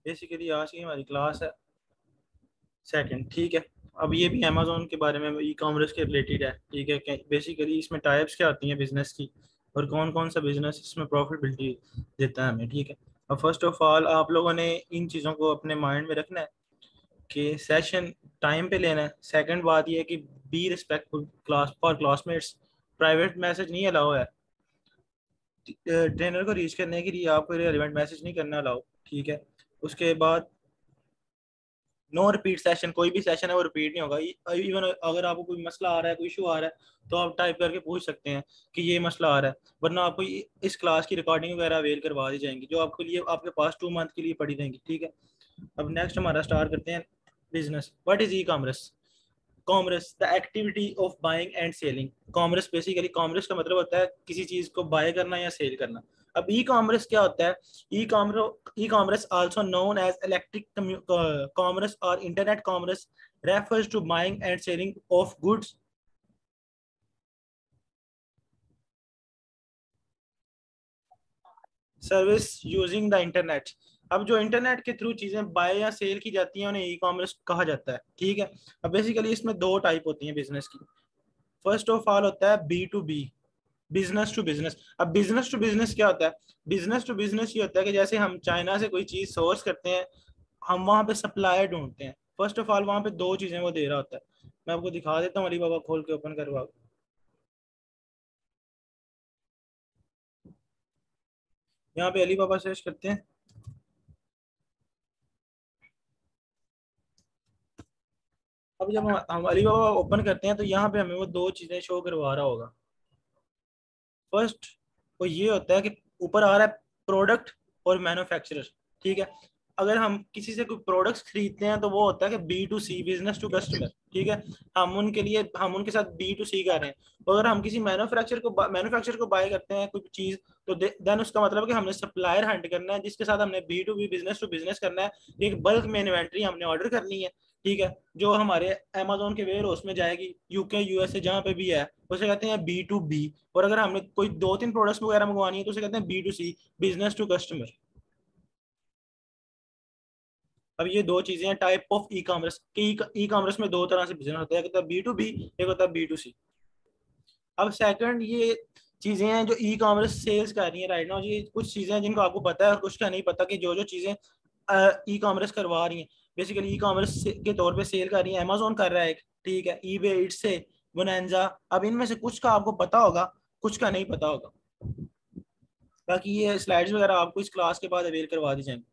Basically आज की हमारी क्लास है सेकंड, ठीक है। अब ये भी अमेजोन के बारे में, ई कॉमर्स के रिलेटेड है, ठीक है। बेसिकली इसमें टाइप्स क्या आती हैं बिजनेस की, और कौन कौन सा बिजनेस इसमें प्रॉफिटेबिलिटी देता है हमें, ठीक है। अब फर्स्ट ऑफ ऑल आप लोगों ने इन चीज़ों को अपने माइंड में रखना है कि सेशन टाइम पे लेना है। सेकंड बात ये है कि be respectful class for classmates, private message नहीं अलाउ है। ट्रेनर को रीच करने के लिए आपको रिलेवेंट मैसेज नहीं करना अलाउ, ठीक है। उसके बाद नो रिपीट सेशन, कोई भी सेशन है वो रिपीट नहीं होगा। इवन अगर आपको कोई मसला आ रहा है, कोई इशू आ रहा है, तो आप टाइप करके पूछ सकते हैं कि ये मसला आ रहा है, वरना आपको इस क्लास की रिकॉर्डिंग वगैरह अवेल करवा दी जाएंगी, जो आपके लिए आपके पास 2 मंथ के लिए पड़ी रहेंगी, ठीक है। अब नेक्स्ट हमारा स्टार्ट करते हैं business. What is e commerce? Commerce the activity of buying and selling. Commerce basically, commerce का मतलब होता है किसी चीज को बाय करना या सेल करना। अब ई कॉमर्स क्या होता है? E commerce also known as electric commerce और internet commerce refers to buying and selling of goods, service using the internet. अब जो इंटरनेट के थ्रू चीजें बाय या सेल की जाती हैं उन्हें ई कॉमर्स कहा जाता है, ठीक है। अब बेसिकली इसमें दो टाइप होती हैं बिजनेस की। फर्स्ट ऑफ ऑल होता है B to B, business to business. अब बिजनेस टू बिजनेस क्या होता है? बिजनेस टू बिजनेस ये होता है कि जैसे हम चाइना से कोई चीज सोर्स करते हैं, हम वहां पे सप्लायर ढूंढते हैं। फर्स्ट ऑफ ऑल वहां पे दो चीजें वो दे रहा होता है। मैं आपको दिखा देता हूँ, अलीबाबा खोल के ओपन करवा। यहाँ पे अलीबाबा सर्च करते हैं। अब जब हम अलीबाबा ओपन करते हैं तो यहाँ पे हमें वो दो चीजें शो करवा रहा होगा। फर्स्ट वो ये होता है कि ऊपर आ रहा है प्रोडक्ट और मैन्युफैक्चरर, ठीक है। अगर हम किसी से कोई प्रोडक्ट्स खरीदते हैं तो वो होता है कि B to C, business to customer, ठीक है। हम उनके साथ बी टू सी कर रहे हैं। तो अगर हम किसी मैन्युफैक्चर को बाय करते हैं कोई चीज, तो देन उसका मतलब है कि हमने सप्लायर हंट करना है जिसके साथ हमने B to B, business to business करना है। एक बल्क में इन्वेंट्री हमने ऑर्डर करनी है, ठीक है, जो हमारे अमेजोन के वेयर हाउस में जाएगी, यूके यूएसए जहाँ पे भी है, उसे कहते हैं बी टू बी। और अगर हमने कोई 2-3 प्रोडक्ट्स वगैरह मंगवानी है तो उसे कहते हैं B to C, business to customer. अब ये दो चीजें हैं टाइप ऑफ ई कॉमर्स की। ई कॉमर्स में दो तरह से बिजनेस होता है, एक होता है बी टू बी, एक होता है बी टू सी। अब सेकंड ये चीजें हैं जो ई कॉमर्स सेल्स कर रही हैं राइट नाउ। ये कुछ चीजें हैं जिनको आपको पता है और कुछ का नहीं पता, कि जो जो चीजें ई कॉमर्स करवा रही हैं, बेसिकली ई कॉमर्स के तौर पे सेल कर रही हैं। अमेजोन कर रहा है एक, ठीक है, ईबे, इट्स से, बोनांजा। अब इनमें से कुछ का आपको पता होगा, कुछ का नहीं पता होगा। बाकी ये स्लाइड्स वगैरह आपको इस क्लास के बाद अवेल करवा दी जाएंगी।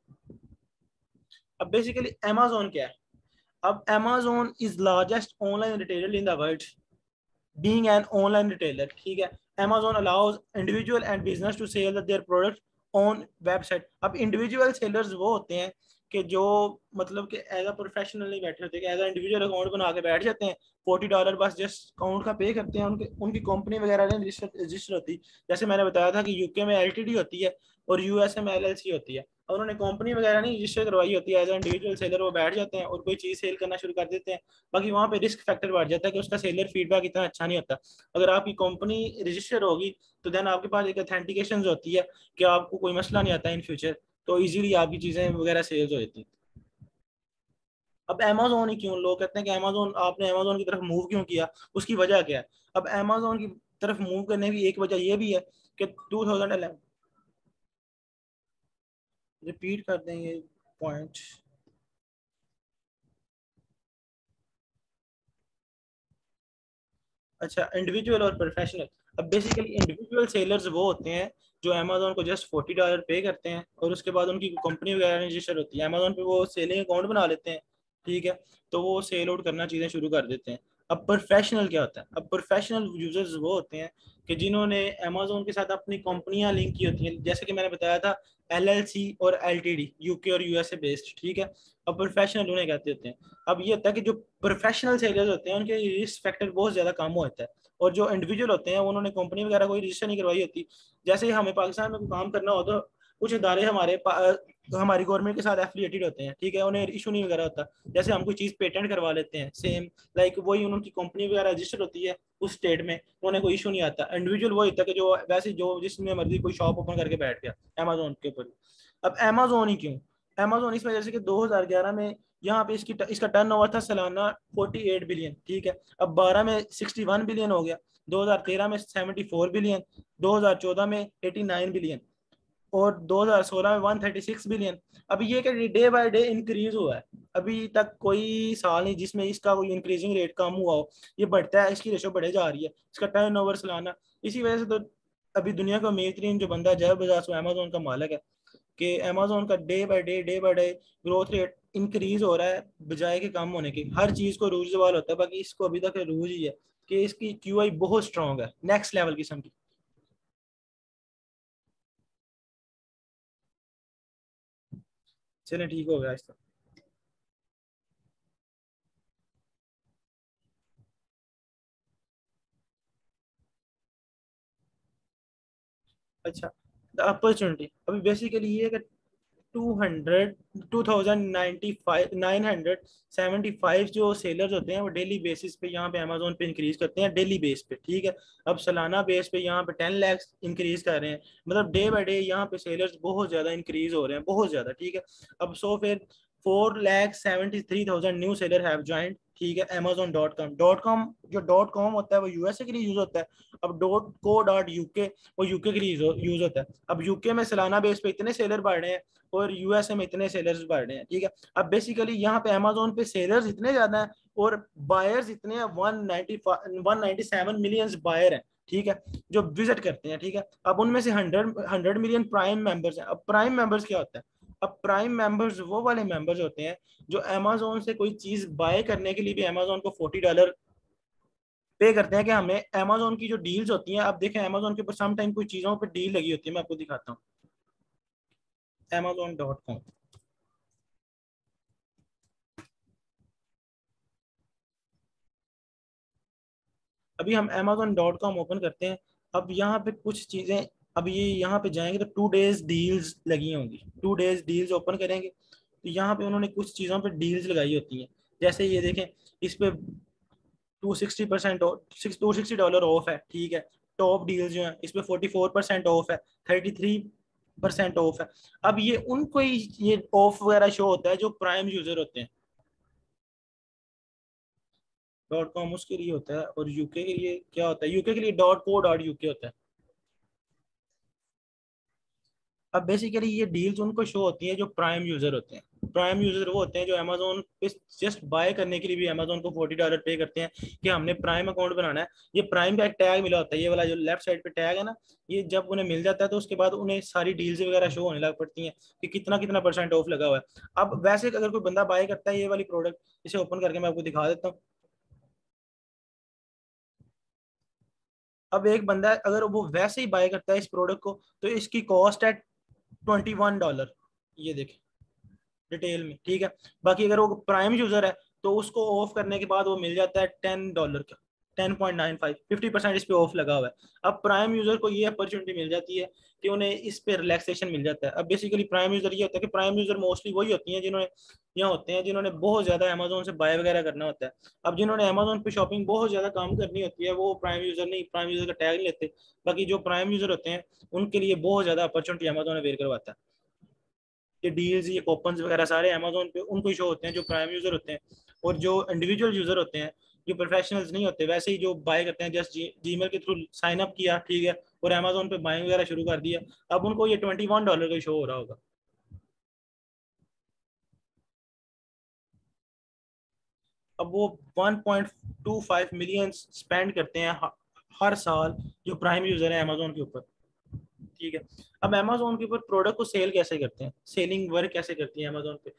अब बेसिकली अमेजोन क्या है? अब Amazon is largest online retailer in the world, being an online retailer, ठीक है। Amazon allows individual and business to sell their products on website। अब इंडिविजुअल सेलर्स वो होते हैं कि जो मतलब कि एज अ प्रोफेशनल नहीं बैठे होते, एज अ इंडिविजुअल अकाउंट बना के बैठ जाते हैं। $40 बस जस्ट अकाउंट का पे करते हैं, उनके उनकी कंपनी वगैरह नहीं रजिस्टर होती। जैसे मैंने बताया था कि यूके में एलटीडी होती है और यूएसए में एलएलसी होती है, और उन्होंने कंपनी वगैरह नहीं रजिस्टर करवाई होती है। एज अ इंडिविजुअल सेलर वो बैठ जाते हैं और कोई चीज़ सेल करना शुरू कर देते हैं। बाकी वहाँ पे रिस्क फैक्टर बढ़ जाता है कि उसका सेलर फीडबैक इतना अच्छा नहीं होता। अगर आपकी कंपनी रजिस्टर होगी तो देन आपके पास एक अथेंटिकेशन होती है कि आपको कोई मसला नहीं आता इन फ्यूचर, तो इजीली आपकी चीज़ें वगैरह सेल्स हो जाती हैं। अब अमेजोन ही क्यों, लोग कहते हैं कि अमेजोन, आपने अमेजोन की तरफ मूव क्यों किया, उसकी वजह क्या है? अब अमेजोन की तरफ मूव करने की एक वजह ये भी है कि 2011, रिपीट कर दें ये पॉइंट। अच्छा, इंडिविजुअल और प्रोफेशनल। अब बेसिकली इंडिविजुअल सेलर्स वो होते हैं जो अमेजोन को जस्ट $40 पे करते हैं, और उसके बाद उनकी कंपनी वगैरह रजिस्टर होती है अमेजोन पे, वो सेलिंग अकाउंट बना लेते हैं, ठीक है। तो वो सेल आउट करना चीज़ें शुरू कर देते हैं। अब प्रोफेशनल क्या होता है? अब प्रोफेशनल यूजर्स वो होते हैं कि जिन्होंने अमेजोन के साथ अपनी कंपनियां लिंक की होती हैं, जैसे कि मैंने बताया था एलएलसी और एलटीडी, यूके और यूएसए बेस्ड, ठीक है। अब प्रोफेशनल उन्हें कहते होते हैं। अब ये होता है कि जो प्रोफेशनल सेलर्स होते हैं उनके रिस्क फैक्टर बहुत ज्यादा कम होता है, और जो इंडिविजुअल होते हैं उन्होंने कंपनी वगैरह कोई रजिस्टर नहीं करवाई होती। जैसे ही हमें पाकिस्तान में कोई काम करना हो तो कुछ इदारे हमारी गवर्नमेंट के साथ एफिलिएटेड होते हैं, ठीक है, उन्हें इशू नहीं वगैरह होता। जैसे हम कोई चीज़ पेटेंट करवा लेते हैं सेम, लाइक वही उनकी कंपनी वगैरह रजिस्टर होती है उस स्टेट में, तो उन्हें कोई इशू नहीं आता। इंडिविजुअल वही होता है कि जो वैसे जो जिसमें मर्जी कोई शॉप ओपन करके बैठ गया अमेजोन के ऊपर। अब अमेजोन ही क्यों? अमेजोन इस वजह से कि 2011 में यहाँ पे इसका टर्नओवर था सालाना 48 बिलियन, ठीक है। अब 12 में 61 बिलियन हो गया, 2013 में 74 बिलियन, 2014 में 89 बिलियन, और 2016 में 136 बिलियन। अभी ये क्या डे बाय डे इंक्रीज हुआ है, अभी तक कोई साल नहीं जिसमें इसका कोई इंक्रीजिंग रेट कम हुआ हो। ये बढ़ता है, इसकी रेशो बढ़े जा रही है, इसका टर्नओवर सालाना। इसी वजह से तो अभी दुनिया का अमीर तरीन जो बंदा जेफ बेजोस वो अमेजोन का मालिक है, कि अमेजोन का day by day growth rate increase हो रहा है बजाय के कम होने के। हर चीज को रूज सवाल होता है, बाकी इसको अभी तक रूज ही है कि इसकी क्यूआई बहुत स्ट्रांग है, नेक्स्ट लेवल किस्म की। चलिए ठीक हो गया इस तरह। अच्छा, द अपॉर्चुनिटी अभी बेसिकली ये है कि 200 975 जो सेलर्स होते हैं वो डेली बेसिस पे यहाँ पे अमेजोन पे इंक्रीज करते हैं, डेली बेस पे, ठीक है। अब सालाना बेस पे यहाँ पे 10 लाख इंक्रीज कर रहे हैं, मतलब डे बाय डे यहाँ पे सेलर्स बहुत ज्यादा इंक्रीज हो रहे हैं, बहुत ज्यादा, ठीक है। अब सो फिर 4,73,000 न्यू सेलर हैव ज्वाइंट, ठीक है, Amazon.com जो .com होता है वो यूएसए के लिए यूज होता है। अब .co.uk वो यूके के लिए यूज होता है। अब यूके में सालाना बेस पे इतने सेलर बढ़ रहे हैं और यूएसए में इतने सेलर्स बढ़ रहे हैं, ठीक है। अब बेसिकली यहाँ पे अमेजोन पे सेलर्स इतने ज्यादा हैं और बायर्स इतने हैं, 197 मिलियन बायर हैं, ठीक है, जो विजिट करते हैं, ठीक है। अब उनमें से 100 मिलियन प्राइम मेंबर्स हैं। अब प्राइम मेंबर्स क्या होता है? अब प्राइम मेंबर्स वो वाले मेंबर्स होते हैं जो अमेजोन से कोई चीज बाय करने के लिए भी अमेजोन को $40 पे करते हैं, कि हमें अमेजोन की जो डील्स होती हैं, अब देखें अमेजोन के ऊपर सम टाइम कोई चीजों पर डील लगी होती है, मैं आपको दिखाता हूँ। Amazon.com, अभी हम Amazon.com ओपन करते हैं। अब यहाँ पे कुछ चीजें, अब ये यहाँ पे जाएंगे तो 2 डेज डील्स लगी होंगी, 2 डेज डील्स ओपन करेंगे तो यहाँ पे उन्होंने कुछ चीजों पे डील्स लगाई होती हैं। जैसे ये देखें, इस पे 260 ऑफ है, ठीक है। टॉप डील्स जो है इस पे 44% ऑफ है, 33% ऑफ है। अब ये उनको ही ये ऑफ वगैरह शो होता है जो प्राइम यूजर होते हैं। .com उसके लिए होता है, और यूके के लिए क्या होता है? यूके के लिए .co.uk होता है। अब बेसिकली ये डील्स उनको शो होती हैं जो प्राइम यूजर होते हैं। प्राइम यूजर वो होते हैं जो अमेजोन पे जस्ट बाय करने के लिए भी अमेजोन को $40 पे करते हैं कि हमने प्राइम अकाउंट बनाना है। ये प्राइम का एक टैग मिला होता है, ये वाला जो लेफ्ट साइड पे टैग है ना, ये जब उन्हें मिल जाता है तो उसके बाद उन्हें सारी डील्स वगैरह शो होने लग पड़ती हैं कि कितना कितना परसेंट ऑफ लगा हुआ है। अब वैसे अगर कोई बंदा बाय करता है ये वाली प्रोडक्ट, इसे ओपन करके मैं आपको दिखा देता हूँ। अब एक बंदा अगर वो वैसे ही बाय करता है इस प्रोडक्ट को तो इसकी कॉस्ट है $21, ये देखें डिटेल में, ठीक है। बाकी अगर वो प्राइम यूजर है तो उसको ऑफ करने के बाद वो मिल जाता है $10 का, 10.95, 50% इस पे ऑफ लगा हुआ है। अब प्राइम यूजर को ये अपॉर्चुनिटी मिल जाती है कि उन्हें इस पे रिलैक्सेशन मिल जाता है। अब बेसिकली प्राइम यूजर ये होता है कि प्राइम यूजर मोस्टली वही होती हैं जिन्होंने यहाँ होते हैं जिन्होंने बहुत ज्यादा अमेजोन से बाय वगैरह करना होता है। अब जिन्होंने अमेजोन पे शॉपिंग बहुत ज्यादा काम करनी होती है वो प्राइम यूजर नहीं, प्राइम यूजर का टैग नहीं लेते। बाकी जो प्राइम यूजर होते हैं उनके लिए बहुत ज्यादा अपॉर्चुनिटी अमेजोन अवेयर करवाता है। ये डील्स ये कूपन्स वगैरह सारे अमेजोन पे उनको ही शो होते हैं जो प्राइम यूजर होते हैं। और जो इंडिविजुअल यूजर होते हैं जो प्रोफेशनल्स नहीं होते वैसे ही जो बाय करते हैं जस्ट जीमेल के थ्रू साइन अप किया, ठीक है, और अमेजोन पे बाइंग वगैरह शुरू कर दिया, अब उनको ये $21 का शो हो रहा होगा। अब वो 1.25 मिलियन स्पेंड करते हैं हर साल जो प्राइम यूजर है अमेजोन के ऊपर, ठीक है। अब अमेजोन के ऊपर प्रोडक्ट को सेल कैसे करते हैं, सेलिंग वर्क कैसे करती है अमेजोन पे?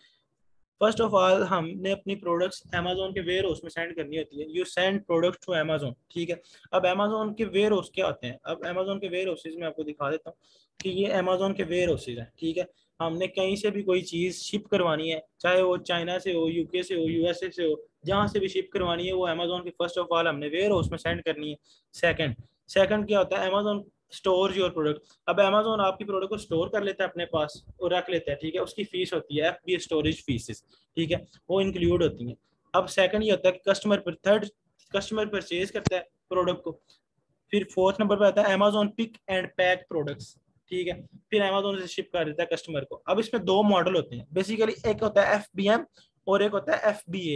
फर्स्ट ऑफ ऑल हमने अपनी प्रोडक्ट्स अमेजोन के वेयर हाउस में सेंड करनी होती है, you send product to Amazon, ठीक है। अब अमेजोन के वेयर हाउस क्या होते हैं? अब अमेजोन के वेयर हाउसेज में आपको दिखा देता हूँ कि ये अमेजोन के वेयर हाउसेज हैं, ठीक है। हमने कहीं से भी कोई चीज़ शिप करवानी है, चाहे वो चाइना से हो, यूके से हो, यूएसए से हो, जहाँ से भी शिप करवानी है वो अमेजोन के फर्स्ट ऑफ ऑल हमने वेयर हाउस में सेंड करनी है। सेकंड सेकंड क्या होता है? Amazon store your product. अब अमेजोन आपकी प्रोडक्ट को स्टोर कर लेता है अपने पास और रख लेता है, ठीक है, उसकी फीस होती है एफबी स्टोरेज फीसेस, ठीक है, वो इंक्लूड होती हैं। अब सेकंड ये होता है कि कस्टमर पर थर्ड कस्टमर परचेज करता है प्रोडक्ट को। फिर फोर्थ नंबर पर आता है Amazon pick and pack products, ठीक है, फिर अमेजोन से शिप कर देता है कस्टमर को। अब इसमें दो मॉडल होते हैं बेसिकली, एक होता है FBM और एक होता है FBA।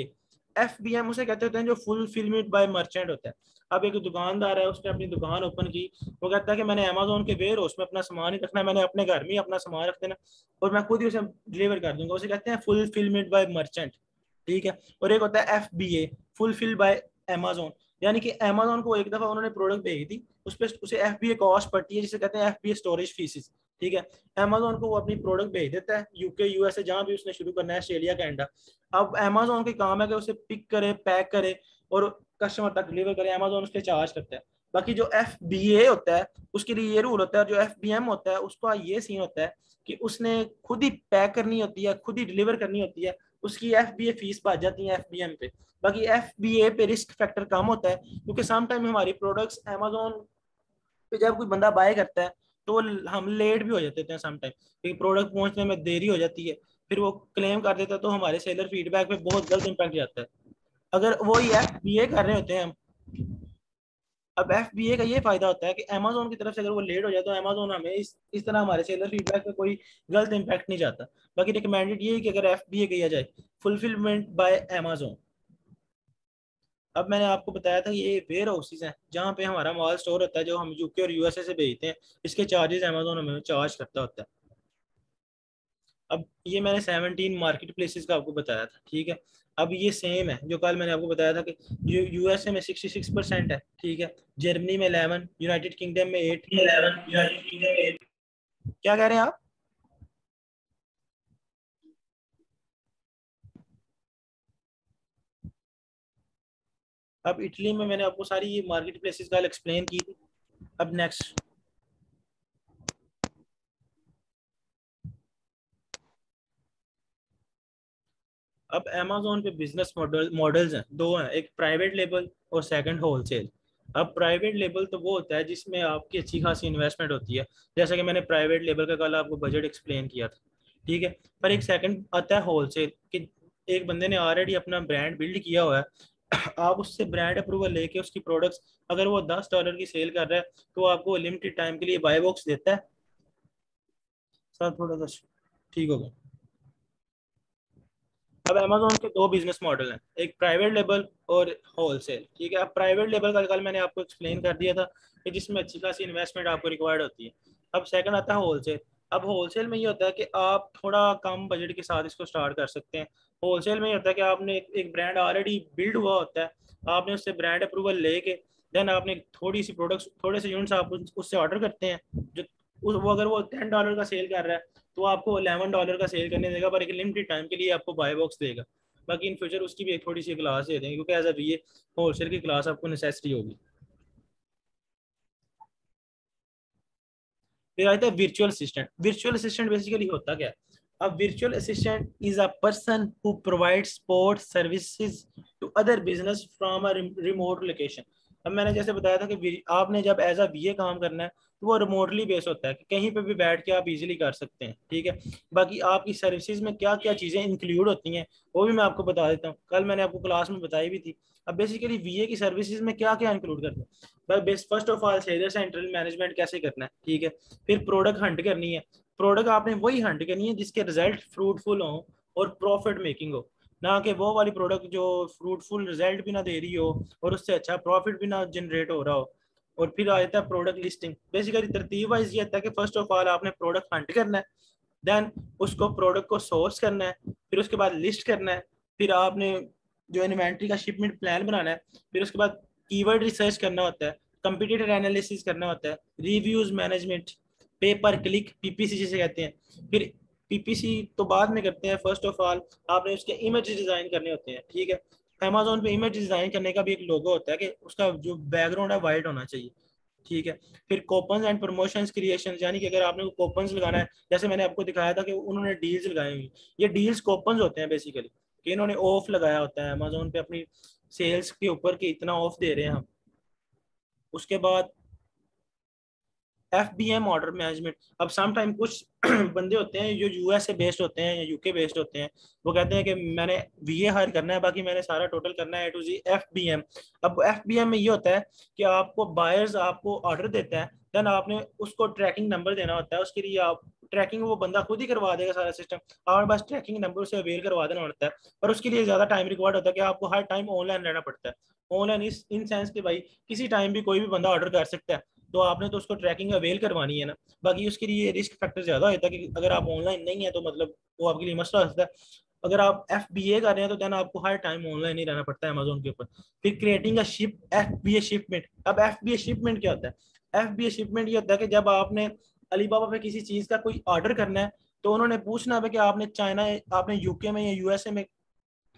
FBM उसे कहते होते हैं जो फुलफिलमेंट बाय मर्चेंट होता है। अब एक दुकानदार है, उसने अपनी दुकान ओपन की, वो कहता है कि मैंने अमेजोन के वेयर हाउस में अपना सामान ही रखना है, मैंने अपने घर में ही अपना सामान रख देना और मैं खुद ही उसे डिलीवर कर दूंगा, उसे कहते हैं फुलफिलमेंट बाय मर्चेंट। ठीक है, और एक होता है FBA, फुलफिल बाय अमेजोन, यानी कि अमेजोन को एक दफा उन्होंने प्रोडक्ट भेज दी, उस पर उसे FBA कॉस्ट पड़ती है, जिसे कहते हैं FBA स्टोरेज फीसिस। ठीक है, अमेजोन को वो अपनी प्रोडक्ट भेज देता है UK USA जहां भी उसने शुरू करना है, ऑस्ट्रेलिया कनाडा। अब अमेजोन का काम है कि उसे पिक करे, पैक करे और कस्टमर तक डिलीवर करे, अमेजोन उसके चार्ज करता है। बाकी जो FBA होता है उसके लिए ये रूल होता है, और जो FBM होता है उसका ये सीन होता है कि उसने खुद ही पैक करनी होती है, खुद ही डिलीवर करनी होती है, उसकी FBA फीस बढ़ जाती है FBM पे। बाकी FBA पे रिस्क फैक्टर कम होता है, क्योंकि सम टाइम हमारी प्रोडक्ट्स अमेजोन पे जब कोई बंदा बाय करता है तो हम लेट भी हो जाते हैं सम टाइम, क्योंकि प्रोडक्ट पहुंचने में देरी हो जाती है, फिर वो क्लेम कर देता है तो हमारे सेलर फीडबैक पे बहुत गलत इंपैक्ट जाता है। अगर वो ही FBA कर रहे होते हैं हम, अब FBA का ये फायदा होता है कि अमेजोन की तरफ से अगर वो लेट हो जाए तो अमेजोन हमें इस तरह हमारे सेलर फीडबैक पे कोई गलत इंपैक्ट नहीं जाता। बाकी रिकमेंडेड ये है कि अगर FBA किया जाए, फुलफिलमेंट बाय अमेजोन। अब मैंने आपको बताया था ये वेयर हाउसेज हैं जहाँ पे हमारा माल स्टोर होता है, जो हम UK और USA से भेजते हैं, इसके चार्जेस अमेजोन हमें चार्ज करता होता है। अब ये मैंने 17 मार्केट प्लेसेस का आपको बताया था। ठीक है, अब ये सेम है जो कल मैंने आपको बताया था कि USA में 66% है। ठीक है, जर्मनी में 11, यूनाइटेड किंगडम में 8। क्या कह रहे हैं आप? अब इटली में मैंने आपको सारी ये मार्केट प्लेसेस कल एक्सप्लेन की थी। अब नेक्स्ट, अब अमेजोन पे बिजनेस मॉडल्स हैं, दो हैं, एक प्राइवेट लेबल और सेकंड होलसेल। अब प्राइवेट लेबल तो वो होता है जिसमें आपकी अच्छी खासी इन्वेस्टमेंट होती है, जैसा कि मैंने प्राइवेट लेबल का कल आपको बजट एक्सप्लेन किया था। ठीक है, पर एक सेकंड आता है होलसेल, कि एक बंदे ने ऑलरेडी अपना ब्रांड बिल्ड किया हुआ है, आप उससे ब्रांड अप्रूवल लेके उसकी प्रोडक्ट्स, अगर वो $10 की सेल कर रहा है तो आपको लिमिटेड टाइम के लिए बाय बॉक्स देता है। सर थोड़ा सा ठीक हो गया। अब अमेजोन के दो बिजनेस मॉडल हैं, एक प्राइवेट लेबल और होलसेल। ठीक है, अब प्राइवेट लेबल का कल मैंने आपको एक्सप्लेन कर दिया था कि जिसमें अच्छी खासी इन्वेस्टमेंट आपको रिक्वायर्ड होती है। अब सेकंड आता है होलसेल। अब होलसेल में ये होता है कि आप थोड़ा कम बजट के साथ इसको स्टार्ट कर सकते हैं। होलसेल में ये होता है कि आपने एक ब्रांड ऑलरेडी बिल्ड हुआ होता है, आपने उससे ब्रांड अप्रूवल लेके देन आपने थोड़ी सी प्रोडक्ट्स, थोड़े से यूनिट्स आप उससे ऑर्डर करते हैं, जो वो अगर वो $10 का सेल कर रहा है तो आपको $11 का सेल करने देगा, पर एक लिमिटेड टाइम के लिए आपको बाय बॉक्स देगा। बाकी इन फ्यूचर उसकी भी एक थोड़ी सी क्लास दे देंगे, क्योंकि एज अ ये होलसेल की क्लास आपको नेसेसिटी होगी। फिर आता है virtual assistant. Virtual assistant basically होता क्या है? अब virtual assistant is a person who provide support services to other business from a remote location. अब मैंने जैसे बताया था कि आपने जब एज अ VA काम करना है तो वो रिमोटली बेस होता है, कि कहीं पे भी बैठ के आप इजीली कर सकते हैं। ठीक है, बाकी आपकी सर्विसेज में क्या क्या चीज़ें इंक्लूड होती हैं वो भी मैं आपको बता देता हूँ, कल मैंने आपको क्लास में बताई भी थी। अब बेसिकली VA की सर्विसेज में क्या क्या इंक्लूड करते हैं? बस first of all seller central management कैसे करना है। ठीक है, फिर प्रोडक्ट हंट करनी है। प्रोडक्ट आपने वही हंट करनी है जिसके रिजल्ट फ्रूटफुल हो और प्रॉफिट मेकिंग हो, ना कि वो वाली प्रोडक्ट जो फ्रूटफुल रिजल्ट भी ना दे रही हो और उससे अच्छा प्रॉफिट भी ना जनरेट हो रहा हो। और फिर आ जाता है प्रोडक्ट लिस्टिंग। बेसिकली तरतीब वाइज ये आता है कि फर्स्ट ऑफ ऑल आपने प्रोडक्ट हंट करना है, देन उसको प्रोडक्ट को सोर्स करना है, फिर उसके बाद लिस्ट करना है, फिर आपने जो इन्वेंट्री का शिपमेंट प्लान बनाना है, फिर उसके बाद कीवर्ड रिसर्च करना होता है, कंपटीटर एनालिसिस करना होता है, रिव्यूज मैनेजमेंट, पे पर क्लिक PPC जिसे कहते हैं। फिर PPC तो बाद में करते हैं, फर्स्ट ऑफ ऑल आपने उसके इमेज डिजाइन करने होते हैं। ठीक है, अमेजोन पे इमेज डिजाइन करने का भी एक लोगो होता है कि उसका जो बैकग्राउंड है वाइट होना चाहिए। ठीक है, फिर कोपन्स एंड प्रमोशंस क्रिएशन, यानी कि अगर आपने कोपन्स लगाना है, जैसे मैंने आपको दिखाया था कि उन्होंने डील्स लगाई हुई, ये डील्स कोपन्स होते हैं बेसिकली, कि इन्होंने ऑफ लगाया होता है अमेजोन पे अपनी सेल्स के ऊपर कि इतना ऑफ दे रहे हैं हम। उसके बाद FBM ऑर्डर मैनेजमेंट। अब सम टाइम कुछ बंदे होते हैं जो USA बेस्ड होते हैं या UK बेस्ड होते हैं, वो कहते हैं कि मैंने VA हायर करना है, बाकी मैंने सारा टोटल करना है A to Z FBM। अब FBM में ये होता है कि आपको बायर्स आपको ऑर्डर देता है, देन आपने उसको ट्रैकिंग नंबर देना होता है। उसके लिए आप ट्रैकिंग वो बंदा खुद ही करवा देगा सारा सिस्टम, आपने बस ट्रैकिंग नंबर से अवेल करवा देना होता है। पर उसके लिए ज़्यादा टाइम रिक्वायर्ड होता है कि आपको हर टाइम ऑनलाइन रहना पड़ता है। ऑनलाइन इस इन सेंस कि भाई किसी टाइम भी कोई भी बंदा ऑर्डर कर सकता है, तो आपने तो उसको ट्रैकिंग अवेल करवानी है ना। बाकी उसके लिए रिस्क फैक्टर ज़्यादा होता है कि अगर आप ऑनलाइन नहीं है तो मतलब वो आपके लिए मसला होता है। अगर आप FBA कर रहे हैं तो देन आपको हर टाइम ऑनलाइन ही रहना पड़ता है अमेजोन के ऊपर। फिर creating a ship FBA shipment. अब FBA शिपमेंट क्या होता है? FBA शिपमेंट ये होता है कि जब आपने अलीबाबा पे किसी चीज़ का कोई ऑर्डर करना है, तो उन्होंने पूछना है कि आपने चाइना, आपने यूके में या USA में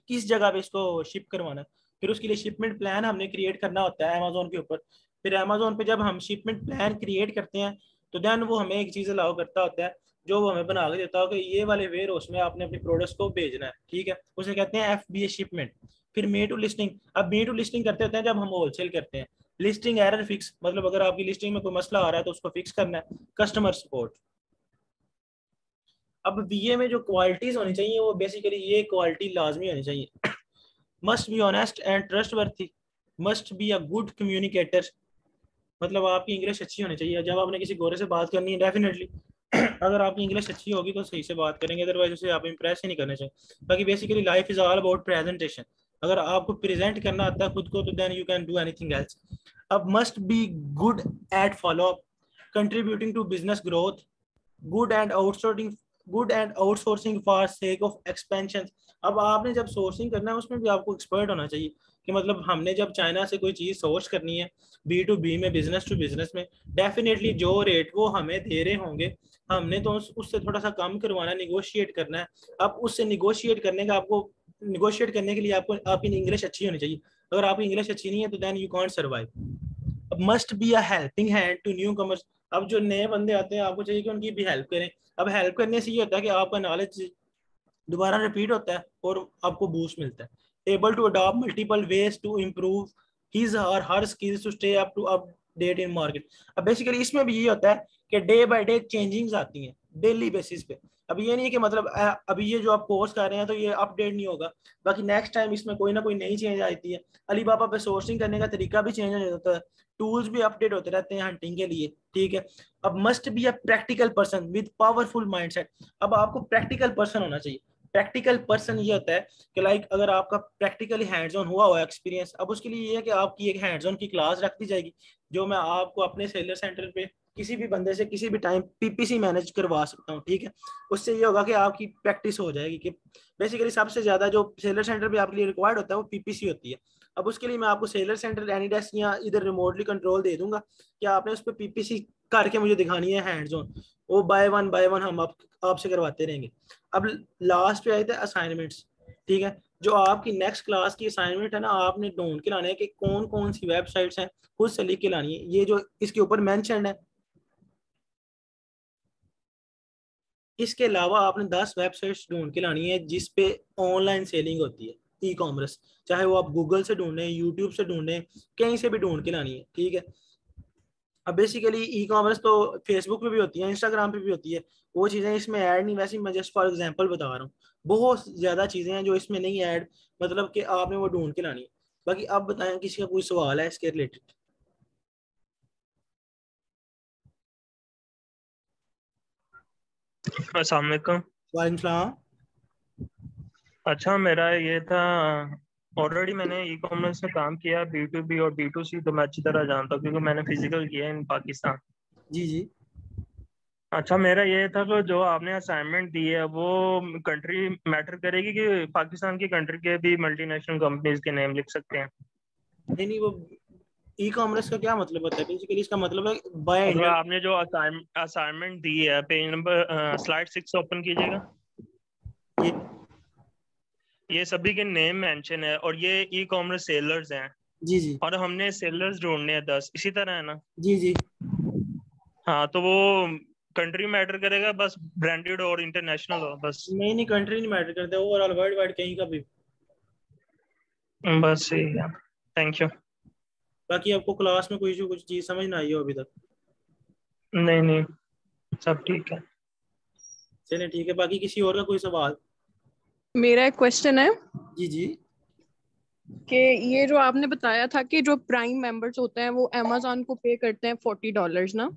किस जगह पे इसको शिप करवाना है। फिर उसके लिए शिपमेंट प्लान हमने क्रिएट करना होता है अमेजोन के ऊपर। फिर अमेजोन पे जब हम शिपमेंट प्लान क्रिएट करते हैं तो देन वो हमें एक चीज़ अलाउ करता होता है, जो वो हमें बना के देता हो कि ये वाले वेयर हाउस में आपने अपने प्रोडक्ट्स को भेजना है, ठीक है, उसे कहते हैं FBA शिपमेंट। फिर मे टू लिस्टिंग। अब मे टू लिस्टिंग करते होते हैं जब हम होलसेल करते हैं। लिस्टिंग एरर फिक्स, मतलब अगर आपकी लिस्टिंग में कोई मसला आ रहा है तो उसको फिक्स करना है। Customer support. अब BA में जो क्वालिटीज होनी चाहिए वो बेसिकली ये क्वालिटी लाजमी होनी चाहिए। Must be honest and trustworthy, must be a good communicator, मतलब आपकी इंग्लिश अच्छी होनी चाहिए जब आपने किसी गोरे से बात करनी है डेफिनेटली। अगर आपकी इंग्लिश अच्छी होगी तो सही से बात करेंगे, अदरवाइज उसे आप इंप्रेस ही नहीं करने चाहिए। बाकी basically life is all about presentation. अगर आपको प्रेजेंट करना आता है खुद को तो then you can do anything else. अब must be good at follow up, contributing to business growth, good and outsourcing, good and outsourcing for sake of expansion. अब आपने जब सोर्सिंग करना है उसमें भी आपको एक्सपर्ट होना चाहिए कि मतलब हमने जब चाइना से कोई चीज़ सोर्स करनी है B2B में, बिजनेस टू बिजनेस में, डेफिनेटली जो रेट वो हमें दे रहे होंगे हमने तो उससे थोड़ा सा कम करवाना, निगोशिएट करना है। अब उससे निगोशिएट करने का आपको, निगोशिएट करने के लिए आपको आपकी इंग्लिश अच्छी होनी चाहिए। अगर आपकी इंग्लिश अच्छी नहीं है तो देन यू कॉन्ट सर्वाइव। अब must be a helping hand to new commerce. अब जो नए बंदे आते हैं आपको चाहिए कि उनकी भी हेल्प करें। अब हेल्प करने से ये होता है कि आपका नॉलेज दोबारा रिपीट होता है और आपको बूस्ट मिलता है। Able to adopt multiple ways to improve his or her skills to stay up to update in market. अब बेसिकली इसमें भी ये होता है कि डे बाय डे चेंजिंग्स आती हैं डेली बेसिस पे। अब ये नहीं है कि मतलब अभी ये जो आप कोर्स कर रहे हैं तो ये अपडेट नहीं होगा, बाकी नेक्स्ट टाइम इसमें कोई ना कोई नई चेंज आती है। अलीबाबा पे सोर्सिंग करने का तरीका भी चेंज हो जाता है, टूल्स भी अपडेट होते रहते हैं हंटिंग के लिए, ठीक है। अब must be a practical person with powerful mindset. अब आपको प्रैक्टिकल पर्सन होना चाहिए। प्रैक्टिकल पर्सन ये होता है कि लाइक अगर आपका प्रैक्टिकली हैंड्स ऑन हुआ हुआ एक्सपीरियंस, अब उसके लिए ये है कि आपकी एक हैंड्स ऑन की क्लास रख दी जाएगी, जो मैं आपको अपने सेलर सेंटर पे किसी भी बंदे से किसी भी टाइम PPC मैनेज करवा सकता हूँ, ठीक है। उससे ये होगा कि आपकी प्रैक्टिस हो जाएगी कि बेसिकली सबसे ज्यादा जो सेलर सेंटर पे आपके लिए रिक्वायर्ड होता है वो PPC होती है। अब उसके लिए मैं आपको सेलर सेंटर एनीडेस्क या इधर रिमोटली कंट्रोल दे दूंगा कि आपने उस पर PPC करके मुझे दिखानी है हैंड्स ऑन। वो बाय वन हम आपसे करवाते रहेंगे। अब लास्ट पे आए थे असाइनमेंट्स, ठीक है। जो आपकी नेक्स्ट क्लास की असाइनमेंट है ना, आपने ढूंढ के लाना है कि कौन कौन सी वेबसाइट्स हैं, खुद से लिख के लानी है। ये जो इसके ऊपर मेंशन है, इसके अलावा आपने 10 वेबसाइट्स ढूंढ के लानी है जिसपे ऑनलाइन सेलिंग होती है, E-कॉमर्स। चाहे वो आप गूगल से ढूंढें, यूट्यूब से ढूंढें, कहीं से भी ढूंढ के लानी है, ठीक है। अब बेसिकली E-कॉमर्स तो फेसबुक पे भी होती है, इंस्टाग्राम पे भी होती है। वो चीज़ें इसमें ऐड नहीं, वैसे मैं जस्ट फॉर एग्जांपल बता रहा हूँ। बहुत ज़्यादा चीज़ें हैं जो इसमें नहीं ऐड, मतलब कि आपने वो ढूंढ के लानी है। बाकी आप बताएं किसी का कोई सवाल है इसके रिलेटेड। अस्सलाम वालेकुम। वालेकुम सलाम। अच्छा, मेरा ये था, ऑलरेडी मैंने ई कॉमर्स में काम किया, B2B और B2C तो मैं अच्छी तरह जानता हूँ क्योंकि मैंने फिजिकल किया है इन पाकिस्तान। जी जी। अच्छा, मेरा ये था कि जो आपने असाइनमेंट दी है वो कंट्री मैटर करेगी कि पाकिस्तान की कंट्री के भी मल्टीनेशनल कंपनीज के नेम लिख सकते हैं? नहीं नहीं, वो E-कॉमर्स का क्या मतलब होता है? बेसिकली इसका मतलब है बाय मतलब इंटर। आपने जो असाइनमेंट दी है, पेज नंबर स्लाइड 6 ओपन कीजिएगा। ये ये सभी के नेम मेंशन है और ये ई कॉमर्स सेलर्स हैं जी जी और हमने सेलर्स ढूंढने हैं 10, इसी तरह है ना? जी जी। हाँ, तो वो कंट्री मैटर करेगा, बस ब्रांडेड और इंटरनेशनल हो बस? नहीं नहीं, कंट्री नहीं मैटर करता, ओवरऑल वर्ल्ड वाइड कहीं का भी। बस यही है। Thank you. बाकी आपको क्लास में कोई कुछ चीज़ समझ ना आई हो अभी तक? नहीं नहीं, सब ठीक है। चलिए ठीक है, बाकी किसी और का कोई सवाल? मेरा एक क्वेश्चन है। जी जी। कि ये जो आपने बताया था कि जो प्राइम मेंबर्स होते हैं वो अमेजोन को पे करते हैं $40 ना,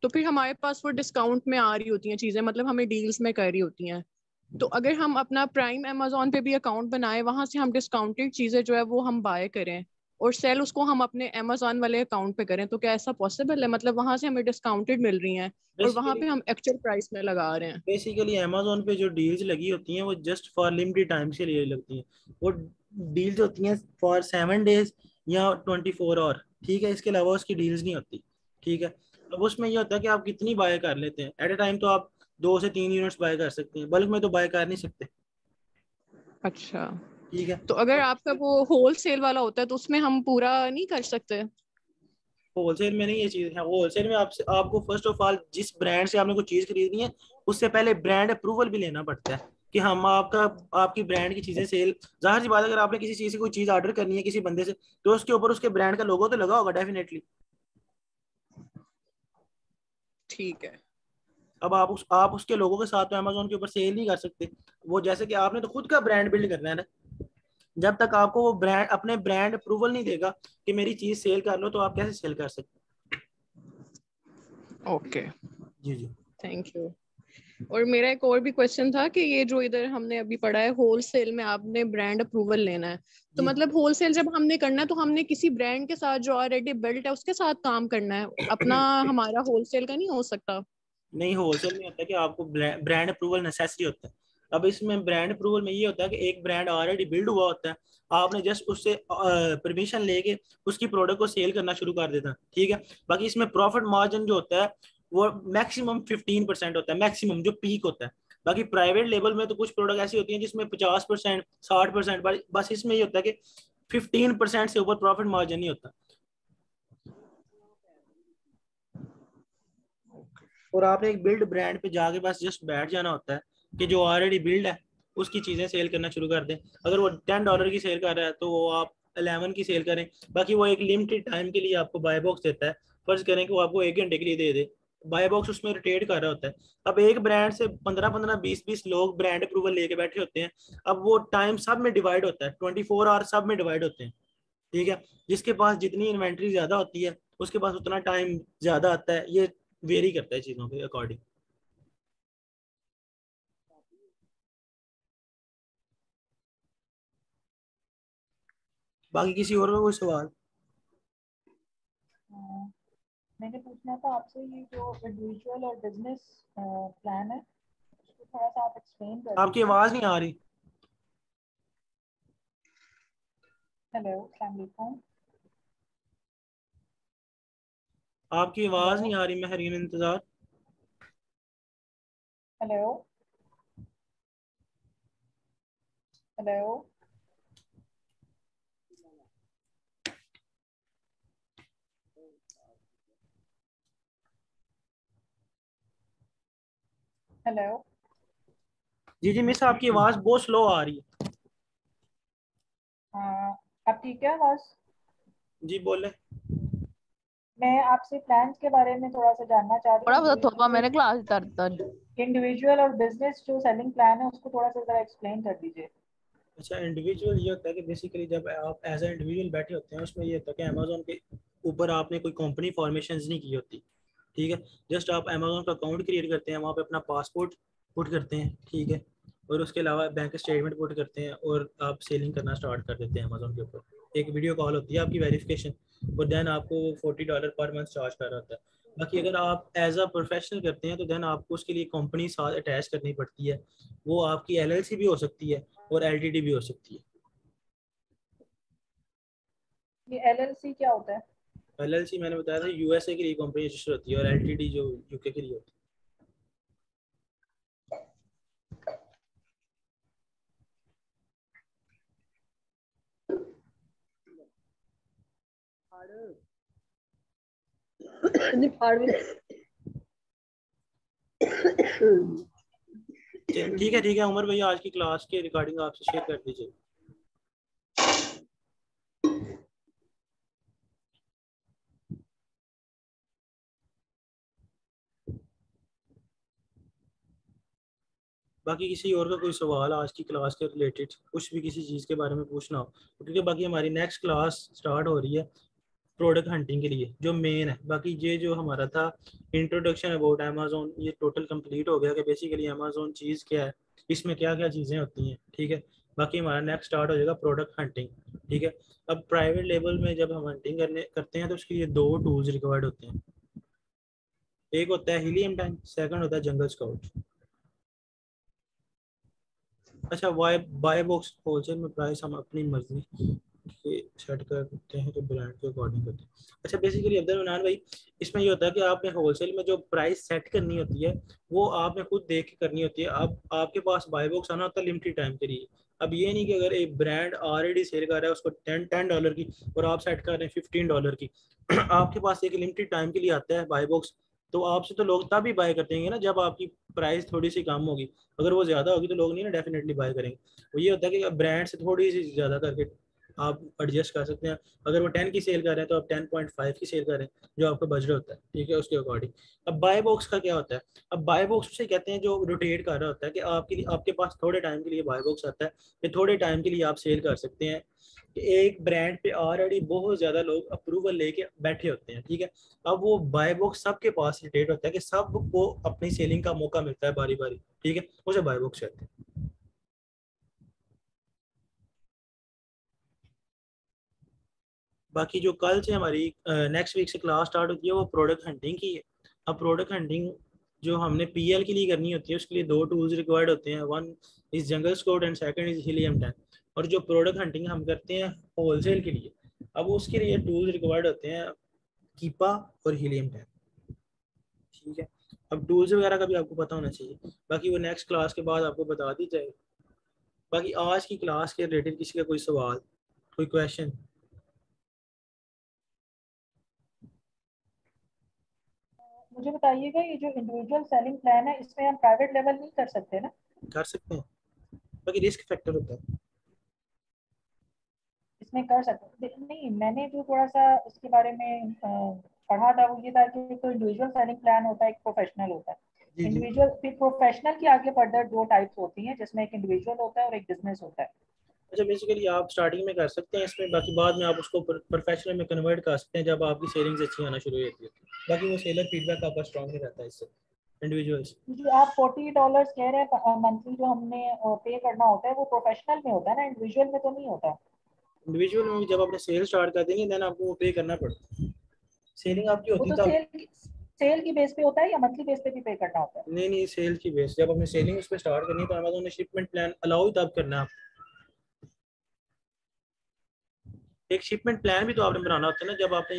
तो फिर हमारे पास वो डिस्काउंट में आ रही होती हैं चीजें, मतलब हमें डील्स में कर रही होती हैं। तो अगर हम अपना प्राइम अमेजोन पे भी अकाउंट बनाए, वहां से हम डिस्काउंटेड चीजें जो है वो हम बाय करें और सेल उसको हम अपने अमेजोन वाले अकाउंट पे करें, तो क्या ऐसा पॉसिबल है? मतलब वहां से हमें डिस्काउंटेड मिल रही हैं और वहां बेसिकली पे हम एक्चुअल प्राइस में लगा रहे हैं। बेसिकली अमेजोन पे जो डील्स लगी होती हैं वो जस्ट फॉर लिमिटेड टाइम के लिए लगती हैं। वो डील्स होती हैं फॉर 7 डेज या 24 आवर, ठीक है। इसके अलावा उसकी डील्स नहीं होती, ठीक है। अब उसमें ये होता है कि आप कितनी बाय कर लेते हैं एट ए टाइम। तो आप 2 से 3 यूनिट्स बाय कर सकते हैं, बल्क में तो बाय कर नहीं सकते, अच्छा, ठीक है। तो अगर आपका वो होल सेल वाला होता है तो उसमें हम पूरा नहीं कर सकते? होलसेल में नहीं ये चीज है। होलसेल में आपसे आपको फर्स्ट ऑफ ऑल जिस ब्रांड से आपने कोई चीज खरीदनी है उससे पहले ब्रांड अप्रूवल भी लेना पड़ता है कि हम आपका आपकी ब्रांड की चीजें सेल। जाहिर सी बात है, अगर आपने किसी चीज से कोई चीज ऑर्डर करनी है किसी बंदे से, तो उसके ऊपर उसके ब्रांड का लोगो तो लगा होगा डेफिनेटली। ठीक है। अब आप उसके लोगों के साथ तो अमेजोन के ऊपर सेल नहीं कर सकते। वो जैसे कि आपने तो खुद का ब्रांड बिल्ड करना है ना। जब तक आपको वो ब्रांड अपने ब्रांड अप्रूवल नहीं देगा कि मेरी चीज सेल कर लो, तो आप कैसे सेल कर सकते? ओके, जी जी। Thank you. और मेरा एक और भी क्वेश्चन था कि ये जो इधर हमने अभी पढ़ा है होलसेल में आपने ब्रांड अप्रूवल लेना है, तो जी मतलब होलसेल जब हमने करना है तो हमने किसी ब्रांड के साथ जो ऑलरेडी बिल्ट है उसके साथ काम करना है अपना, हमारा होलसेल का नहीं हो सकता? नहीं, होलसेल में होता है कि आपको ब्रांड अप्रूवल नेसेसरी होता है। अब इसमें ब्रांड अप्रूवल में ये होता है कि एक ब्रांड ऑलरेडी बिल्ड हुआ होता है, आपने जस्ट उससे परमिशन लेके उसकी प्रोडक्ट को सेल करना शुरू कर देता है, ठीक है। बाकी इसमें प्रॉफिट मार्जिन जो होता है वो मैक्सिमम 15% होता है, मैक्सिमम जो पीक होता है। बाकी प्राइवेट लेवल में तो कुछ प्रोडक्ट ऐसी होती हैं जिसमें 50%, 60%, बस इसमें ये होता है कि 15% से ऊपर प्रॉफिट मार्जिन नहीं होता। और आपने एक बिल्ड ब्रांड पे जाके बस जस्ट बैठ जाना होता है कि जो ऑलरेडी बिल्ड है उसकी चीज़ें सेल करना शुरू कर दें। अगर वो $10 की सेल कर रहा है तो वो आप 11 की सेल करें। बाकी वो एक लिमिटेड टाइम के लिए आपको बाय बॉक्स देता है। फर्ज करें कि वो आपको 1 घंटे के लिए दे दे, बाय बॉक्स उसमें रोटेट कर रहा होता है। अब एक ब्रांड से 15-15, 20-20 लोग ब्रांड अप्रूवल लेके बैठे होते हैं। अब वो टाइम सब में डिवाइड होता है, 24 आवर सब में डिवाइड होते हैं, ठीक है। जिसके पास जितनी इन्वेंट्री ज्यादा होती है उसके पास उतना टाइम ज्यादा आता है। ये वेरी करता है चीजों के अकॉर्डिंग। बाकी किसी और का कोई सवाल? हाँ, मैंने पूछना था आपसे, ये जो इंडिविजुअल और बिजनेस प्लान है उसको थोड़ा सा आप एक्सप्लेन कर आपकी दीजिए। आवाज नहीं आ रही। हेलो, अस्सलाम वालेकुम। आपकी आवाज हेलो नहीं आ रही महरीन इंतजार। Hello hello hello. जी जी मिस, आपकी आवाज बहुत स्लो आ रही है। हाँ, अब ठीक है आवाज? जी बोले। मैं आपसे प्लान्स के बारे में थोड़ा सा जानना चाह रही थोड़ा बहुत थोपा हूँ। मैंने क्लास करता। इंडिविजुअल और बिजनेस जो सेलिंग प्लान है उसको थोड़ा सा ज़रा एक्सप्लेन कर दीजिए। अच्छा, इंडिविजुअल ये होता है कि बेसिकली जब आप एज ए इंडिविजुअल बैठे होते हैं उसमें ये होता है कि अमेजोन के ऊपर आपने कोई कंपनी फॉर्मेशन नहीं की होती, ठीक है। जस्ट आप अमेजोन का अकाउंट क्रिएट करते हैं, वहाँ पे अपना पासपोर्ट पुट करते हैं, ठीक है। और उसके अलावा बैंक स्टेटमेंट पुट करते हैं और आप सेलिंग करना स्टार्ट कर देते हैं अमेजोन के ऊपर। एक वीडियो कॉल होती है आपकी वेरिफिकेशन, और देन आपको $40 पर मंथ चार्ज कर रहा होता है। बाकी अगर आप एज अ प्रोफेशनल करते हैं तो देन आपको उसके लिए कंपनी साथ अटैच करनी पड़ती है। वो आपकी एलएलसी भी हो सकती है और एलटीडी भी हो सकती है। ये एलएलसी क्या होता है? एलएलसी मैंने बताया था यूएसए के लिए कंपनी रजिस्टर होती है, और एलटीडी जो यूके के लिए होती है। ठीक है उमर भैया, आज की क्लास के रिकॉर्डिंग आपसे शेयर कर दीजिए। बाकी किसी और का कोई सवाल आज की क्लास के रिलेटेड, कुछ भी किसी चीज़ के बारे में पूछना हो, क्योंकि बाकी हमारी नेक्स्ट क्लास स्टार्ट हो रही है प्रोडक्ट हंटिंग के लिए जो मेन है। बाकी ये जो हमारा था इंट्रोडक्शन अबाउट अमेजोन, ये टोटल कंप्लीट हो गया कि बेसिकली अमेजोन चीज़ क्या है, इसमें क्या क्या चीज़ें होती हैं, ठीक है। बाकी हमारा नेक्स्ट स्टार्ट हो जाएगा प्रोडक्ट हंटिंग, ठीक है। अब प्राइवेट लेवल में जब हम हंटिंग करते हैं तो उसके लिए दो टूल्स रिक्वायर्ड होते हैं, एक होता है हीलियम टैंक, सेकंड होता है जंगल स्काउट। अच्छा, बाय बॉक्स होलसेल में प्राइस हम अपनी मर्जी के सेट कर सकते हैं, तो ब्रांड के अकॉर्डिंग करते हैं। अच्छा, बेसिकली अब्दुल मनान भाई, इसमें ये होता है कि आपने होलसेल में जो प्राइस सेट करनी होती है वो आपने खुद देख के करनी होती है। अब आपके पास बाय बॉक्स आना होता है लिमिटेड टाइम के लिए। अब ये नहीं कि अगर एक ब्रांड ऑलरेडी सेल कर रहा है उसको $10 की और आप सेट कर रहे हैं $15 की आपके पास एक लिमिटेड टाइम के लिए आता है बाय बॉक्स, तो आपसे तो लोग तभी बाय करते हैं ना जब आपकी प्राइस थोड़ी सी कम होगी। अगर वो ज़्यादा होगी तो लोग नहीं ना डेफिनेटली बाय करेंगे। वो ये होता है कि ब्रांड से थोड़ी सी ज़्यादा करके आप एडजस्ट कर सकते हैं। अगर वो 10 की सेल कर रहे हैं तो आप 10.5 की सेल करें, जो आपका बजट होता है, ठीक है, उसके अकॉर्डिंग। अब बाय बॉक्स का क्या होता है? अब बाय बॉक्स उसे कहते हैं जो रोटेट कर रहा होता है कि आपके लिए, आपके पास थोड़े टाइम के लिए बाय बॉक्स आता है कि थोड़े टाइम के लिए आप सेल कर सकते हैं कि एक ब्रांड पे ऑलरेडी बहुत ज़्यादा लोग अप्रूवल लेके बैठे होते हैं, ठीक है। अब वो बाय बॉक्स सबके पास रोटेट होता है कि सबको अपनी सेलिंग का मौका मिलता है बारी बारी, ठीक है, उसे बाय बॉक्स कहते हैं। बाकी जो कल से हमारी नेक्स्ट वीक से क्लास स्टार्ट होती है वो प्रोडक्ट हंटिंग की है। अब प्रोडक्ट हंटिंग जो हमने पीएल के लिए करनी होती है उसके लिए दो टूल्स रिक्वायर्ड होते हैं, one is jungle scout and second is helium tank. और जो प्रोडक्ट हंटिंग हम करते हैं होलसेल के लिए, अब उसके लिए टूल्स रिक्वायर्ड होते हैं कीपा और हीलियम टैंक, ठीक है। अब टूल्स वगैरह का भी आपको पता होना चाहिए, बाकी वो नेक्स्ट क्लास के बाद आपको बता दी जाएगी। बाकी आज की क्लास के रिलेटेड किसी का कोई सवाल, कोई क्वेश्चन? मुझे बताइएगा ये जो इंडिविजुअल सेलिंग प्लान है इसमें हम प्राइवेट लेवल नहीं कर सकते ना? कर सकते हैं, बाकी रिस्क फैक्टर होता है। इसमें कर सकते नहीं, मैंने जो थोड़ा सा इसके बारे में पढ़ा था वो ये था कि तो इंडिविजुअल सेलिंग प्लान होता है, एक प्रोफेशनल होता है। जी जी। इंडिविजुअल फिर प्रोफेशनल की आगे फर्दर दो टाइप्स होती हैं जिसमें एक इंडिविजुअल होता है और एक बिजनेस होता है। अच्छा, बेसिकली आप स्टार्टिंग में कर सकते हैं इसमें, बाकी बाद में आप उसको प्रोफेशनल में कन्वर्ट कर सकते हैं जब आपकी सेलिंग्स अच्छी आना शुरू हो जाती है। बाकी वो सेलर फीडबैक आपका स्ट्रॉन्ग नहीं रहता है इससे इंडिविजुअल्स। जो आप $40 कह रहे हैं मंथली जो हमने पे करना होता है वो प्रोफेशनल में होता है ना, इंडिविजुअल में तो नहीं होता? इंडिविजुअल में जब आपने सेल स्टार्ट कर देंगे देन आपको वो पे करना पड़ता है, सेलिंग आपकी वो होती तो तब। सेल की बेस पे होता है या मंथली बेस पे भी पे करना होता है? नहीं नहीं, सेल की बेस जब आपने सेलिंग उस पर स्टार्ट करनी है तो अमेज़न ने शिपमेंट प्लान अलाउ तब करना है। एक शिपमेंट प्लान भी तो आपने बनाना होता है ना, जब आपने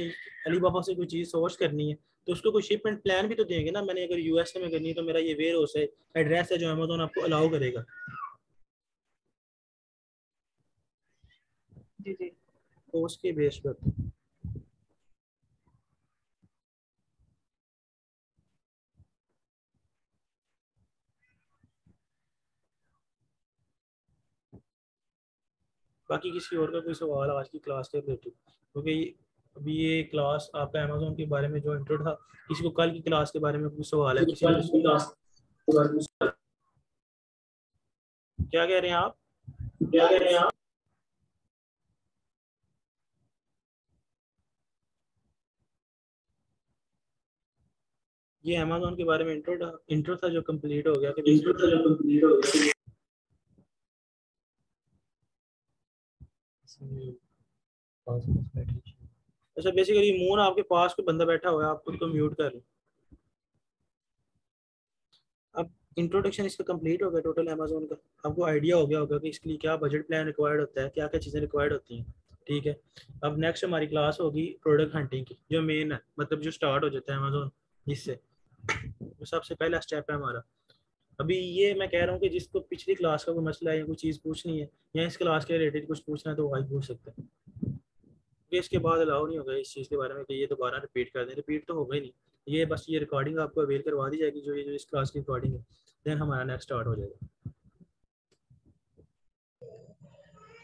अली बाबा से कोई चीज़ सोर्स करनी है तो उसको कोई शिपमेंट प्लान भी तो देंगे ना। मैंने अगर यूएसए में करनी है तो मेरा ये वेयर हाउस है, एड्रेस है जो अमेज़न आपको अलाउ करेगा, जी जी। तो उसके बेस पे होता है। बाकी किसी और का कोई सवाल आज की क्लास के रिलेटेड? क्योंकि अभी ये क्लास आपका अमेज़न के बारे में जो इंट्रो था, किसी को कल की क्लास के बारे में कोई सवाल है किसी को? क्या कह रहे हैं आप? क्या कह रहे हैं आप? ये अमेज़न के बारे में इंट्रो था जो कंप्लीट हो गया कि इंट्रो था जो कंप्लीट हो गया। अच्छा, बेसिकली मून आपके पास कोई बंदा बैठा हुआ है, आप खुद को म्यूट कर लें। अब इंट्रोडक्शन इसका कंप्लीट हो गया टोटल अमेज़न का, आपको आइडिया हो गया होगा कि इसके लिए क्या बजट प्लान रिक्वायर्ड होता है, क्या क्या चीज़ें रिक्वायर्ड होती हैं, ठीक है। अब नेक्स्ट हमारी क्लास होगी प्रोडक्ट हंटिंग की, जो मेन है, मतलब जो स्टार्ट हो जाता है अमेज़न जिससे, वो सबसे पहला स्टेप है हमारा। अभी ये मैं कह रहा हूँ कि जिसको पिछली क्लास का कोई मसला है या कोई चीज़ पूछनी है या इस क्लास के रिलेटेड कुछ पूछना है तो वो आज पूछ सकते हैं, क्योंकि इसके बाद अलाउ नहीं होगा इस चीज़ के बारे में कि ये दोबारा रिपीट कर दें। रिपीट तो होगा ही नहीं, ये बस ये रिकॉर्डिंग आपको अवेल करवा दी जाएगी, जो इस क्लास की रिकॉर्डिंग है, देन हमारा नेक्स्ट स्टार्ट हो जाएगा।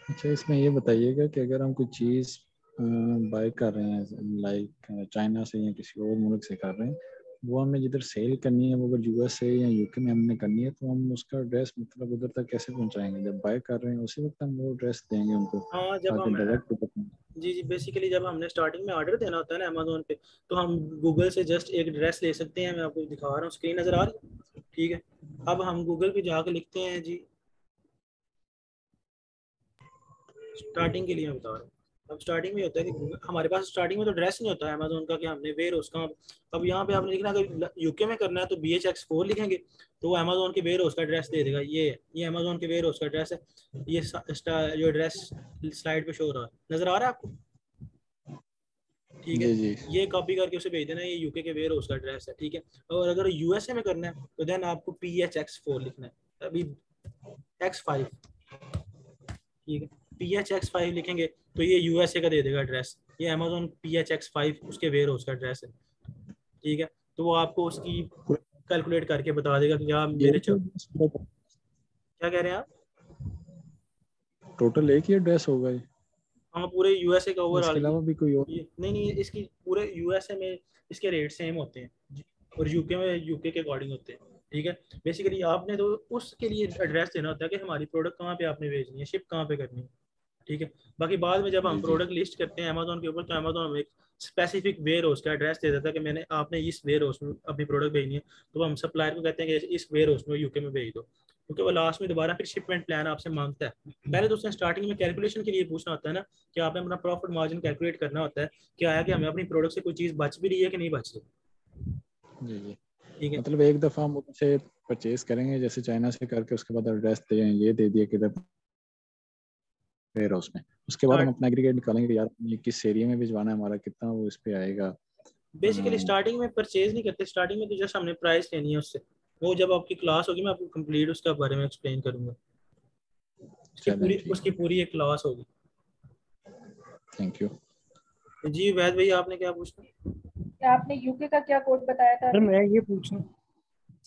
अच्छा, इसमें ये बताइएगा कि अगर हम कोई चीज़ बाय कर रहे हैं लाइक चाइना से या किसी और मुल्क से कर रहे हैं वो हमें जिधर सेल करनी है, वो अगर यूएस से या यूके में हमने करनी है, तो हम उसका एड्रेस मतलब उधर तक कैसे पहुंचाएंगे? जब बाय कर रहे हैं उसी वक्त हम वो एड्रेस देंगे उनको, हाँ, जब ताकि हम डायरेक्ट जी जी बेसिकली जब हमने स्टार्टिंग में ऑर्डर देना होता है ना अमेजोन पे, तो हम गूगल से जस्ट एक एड्रेस ले सकते हैं। मैं आपको दिखा रहा हूँ, स्क्रीन नज़र आ रही है? ठीक है, अब हम गूगल पे जाकर लिखते हैं जी, स्टार्टिंग के लिए मैं बता रहा हूँ। अब स्टार्टिंग में होता है कि हमारे पास स्टार्टिंग में तो एड्रेस नहीं होता है अमेजोन का कि हमने वेयर हाउस का। अब यहाँ पे आपने लिखना, अगर यूके में करना है तो BHX4 लिखेंगे, तो वो अमेजोन के वेयर हाउस का एड्रेस दे देगा। ये अमेजोन के वेयर हाउस का एड्रेस है। ये जो एड्रेस स्लाइड पे शो हो रहा है, नजर आ रहा है आपको? ठीक है, जी जी ये कॉपी करके उसे भेज देना, ये यूके के वेयर हाउस का एड्रेस है। ठीक है, और अगर यूएसए में करना है तो देन आपको PHX4 लिखना है, अभी X5। ठीक है, PHX5 लिखेंगे तो ये यूएसए का दे देगा एड्रेस। ये अमेजोन PHX5 उसके वेयर हाउस का एड्रेस है। ठीक है, तो वो आपको उसकी कैलकुलेट करके बता देगा कि क्या ये मेरे क्या कह रहे हैं आप? टोटल एक ही एड्रेस होगा ये? हाँ, पूरे यूएसए का इसके ओवरऑल। अलावा भी कोई और? नहीं नहीं, इसकी पूरे यूएसए में इसके रेट सेम होते हैं जी, और यूके में यूके के अकॉर्डिंग होते हैं। ठीक है, बेसिकली आपने तो उसके लिए एड्रेस देना होता है कि हमारी प्रोडक्ट कहाँ पे आपने भेजनी है, शिप कहाँ पे करनी है। ठीक है, बाकी बाद में जब हम जी जी प्रोडक्ट लिस्ट करते हैं अमेजोन के ऊपर, तो अमेजोन हमें एक स्पेसिफिक वेयर हाउस का एड्रेस दे देता है कि मैंने आपने इस वेयर हाउस में अपनी प्रोडक्ट भेजनी है। तो हम सप्लायर को कहते हैं कि इस वेयर हाउस में यूके में भेज दो, क्योंकि वो लास्ट में दोबारा फिर शिपमेंट प्लान आपसे मांगता है। पहले तो उसने स्टार्टिंग में कैलकुलेशन के लिए पूछना होता है ना, कि आपने अपना प्रॉफिट मार्जिन कैलकुलेट करना होता है, क्या है कि हमें अपनी प्रोडक्ट से कोई चीज़ बच भी रही है कि नहीं बच रही। जी जी। ठीक है, मतलब एक दफ़ा हम उनसे परचेज करेंगे जैसे चाइना से करके, उसके बाद एड्रेस दें, ये दे दिया किधर वेयर हाउस में, उसके बाद हम स्टार्ट अपना एग्रीगेट निकालेंगे कि यार ये किस एरिया में भिजवाना है, हमारा कितना वो इस पे आएगा। बेसिकली स्टार्टिंग में परचेज नहीं करते, स्टार्टिंग में तो जस्ट हमने प्राइस लेनी है उससे। वो जब आपकी क्लास होगी मैं आपको कंप्लीट उसका बारे में एक्सप्लेन करूंगा। चलें ठीक उसकी है, पूरी एक क्लास होगी। Thank you. जी वैद भाई, आपने क्या पूछना? क्या आपने यूके का क्या कोड बताया था सर अभी? मैं ये पूछना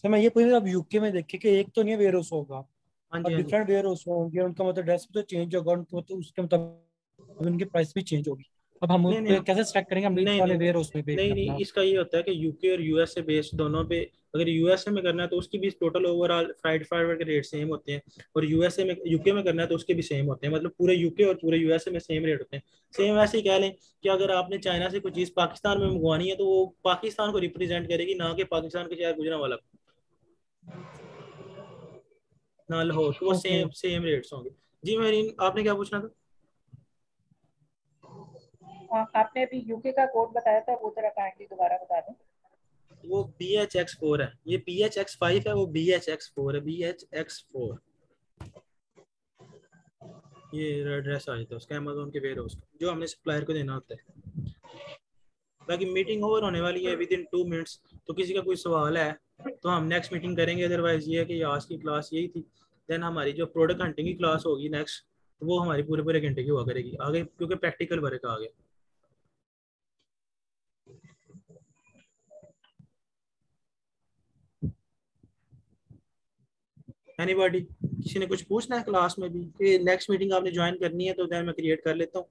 सर मैं ये पूछ रहा, अब यूके में देखे कि एक तो नहीं वेयर हाउस होगा, हाँ जी अब हाँ जी। डिफरेंट वेयर हाउस होंगे, उनका मतलब ड्रेस भी तो चेंज होगा, उनके मतलब उसके मुताबिक उनकी प्राइस भी चेंज होगी। अब हम नहीं नहीं कैसे सेलेक्ट करेंगे हम इस नहीं वाले नहीं वेयर हाउस में नहीं भेजना नहीं, अपना? इसका ये होता है कि यूके और यूएसए बेस्ड दोनों पे, अगर यूएसए में करना है तो उसकी भी टोटल ओवरऑल फ्राइड फाइबर के रेट सेम होते हैं, और यूएसए में यूके में करना है तो उसके भी सेम होते हैं। मतलब पूरे यूके और पूरे यूएसए में सेम रेट होते हैं। सेम ऐसे ही कह लें कि अगर आपने चाइना से कोई चीज़ पाकिस्तान में मंगवानी है तो वो पाकिस्तान को रिप्रेजेंट करेगी, ना कि पाकिस्तान के शहर गुजरा वाला ना लाहौर, तो वो ओके। सेम सेम रेट्स होंगे। जी मेरीन, आपने क्या पूछना था? आपने अभी यूके का कोड बताया था, वो जरा काइंडली दोबारा बता दें। वो BHX4 है, ये PHX5 है, वो BHX4 है, BHX4। ये एड्रेस आया था उसका अमेजोन के वेयर हाउस का, जो हमने सप्लायर को देना होता है। बाकी मीटिंग ओवर होने वाली है विद इन 2 मिनट्स, तो किसी का कोई सवाल है तो हम नेक्स्ट मीटिंग करेंगे। अदरवाइज ये है कि आज की क्लास यही थी। देन हमारी जो प्रोडक्ट हंटिंग की क्लास होगी नेक्स्ट, तो वो हमारी पूरे पूरे घंटे की हुआ करेगी आगे, क्योंकि प्रैक्टिकल वर्क आ गया। एनीबॉडी, किसी ने कुछ पूछना है क्लास में भी कि नेक्स्ट मीटिंग आपने ज्वाइन करनी है, तो देन मैं क्रिएट कर लेता हूँ।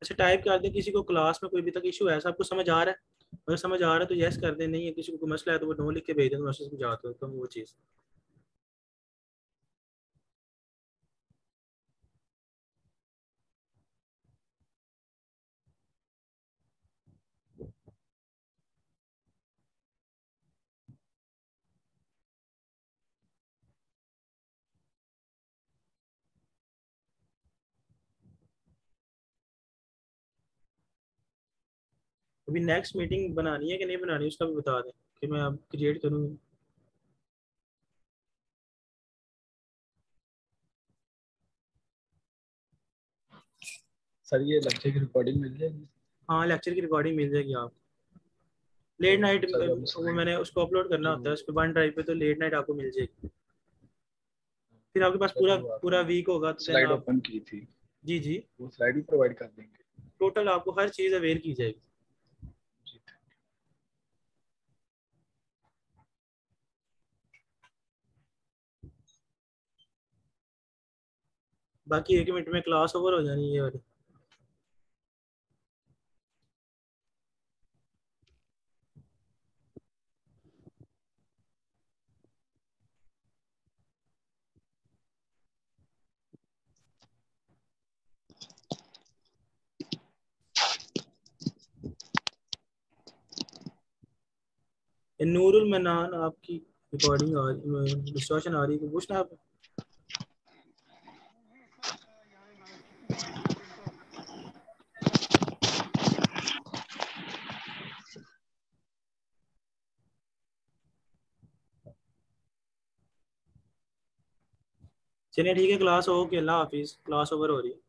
अच्छा, टाइप कर दें किसी को क्लास में कोई भी तक इशू है, सबको समझ आ रहा है? अगर समझ आ रहा है तो यस कर दें, नहीं है किसी को कोई मसला है तो वो नो लिख के भेज दें, मैं उसे समझाता हूँ तो वो चीज़। अभी नेक्स्ट मीटिंग बनानी है कि नहीं बनानी, उसका भी बता दें कि मैं अब क्रिएट करूँगी। सर ये लेक्चर की रिकॉर्डिंग मिल जाएगी? हाँ, लेक्चर की रिकॉर्डिंग मिल जाएगी आप। लेट नाइट सर वो मैंने उसको अपलोड करना होता है उस पर वन ड्राइव पे, तो लेट नाइट आपको मिल जाएगी। फिर आपके पास पूरा पूरा वीक होगा तो देन स्लाइड आप। ओपन की थी, जी जी, वो स्लाइड भी प्रोवाइड कर देंगे? टोटल आपको हर चीज़ अवेयर की जाएगी। जी। बाकी 1 मिनट में क्लास ओवर हो जानी है ये वाली। नूरुल मनान, आपकी रिकॉर्डिंग आ रही, डिस्टॉर्शन आ रही है, पूछना आप। चलिए ठीक है, क्लास हो के, अल्लाह हाफिज, क्लास ओवर हो रही है।